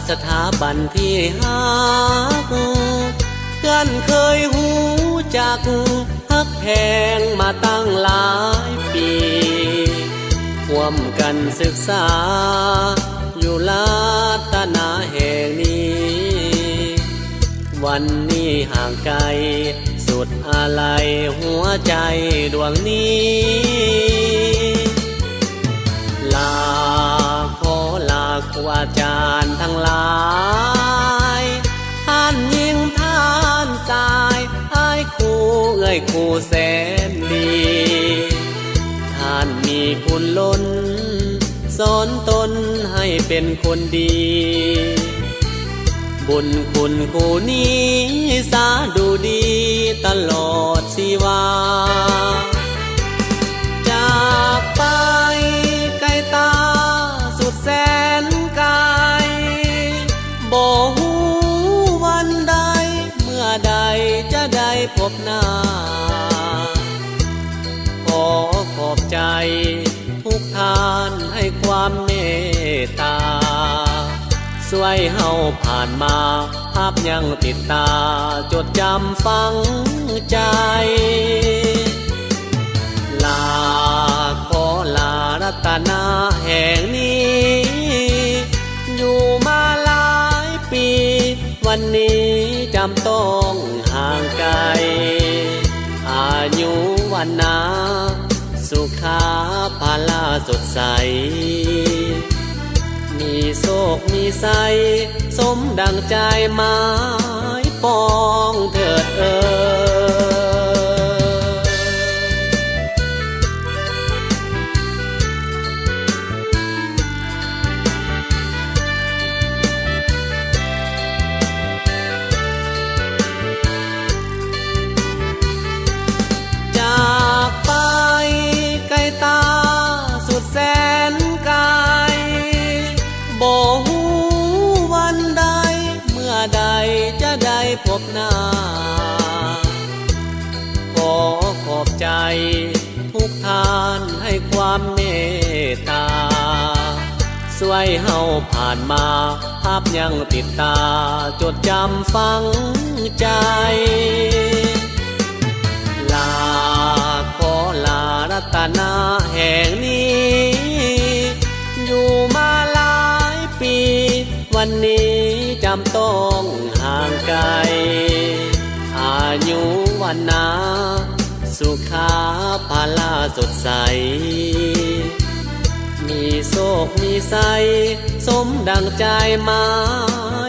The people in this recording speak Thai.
สถาบันที่ฮักกันเคยหูจักฮักแพงมาตั้งหลายปีร่วมกันศึกษาอยู่ลาตนาแห่งนี้วันนี้ห่างไกลสุดอะไรหัวใจดวงนี้ลาขอลาครูอาจารย์ทั้งหลายท่านยิ่งท่านสายอ้ายครูเอ้ยครูแสนดีท่านมีคุณล้นสอนตนให้เป็นคนดีบุญคุณคู่นี้สาดูดีตลอดชีวาจากไปไกลตาสุดแสนไกลบ่ฮู้วันใดเมื่อใดจะได้พบหน้าขอขอบใจทุกท่านให้ความเมตตาช่วยเฮาผ่านมาภาพยังติดตาจดจำฝังใจลาขอลารัตนาแห่งนี้อยู่มาหลายปีวันนี้จำต้องห่างไกลอายุวันนาสุขาภาลาสดใสมีโศกมีใสสมดังใจหมายปองเถิดจากไปไกลตาสุดแสนไกลบ่ฮู้วันใดเมื่อใดจะได้พบหน้าขอขอบใจทุกท่านให้ความเมตตาช่วยเฮาผ่านมาภาพยังติดตาจดจำฝังใจลาขอลารัตนาแห่งนี้อยู่มาหลายปีวันนี้จำต้องห่างไกลอายุวันนาสุขาภาลาสดใสมีโศกมีใสสมดังใจหมาย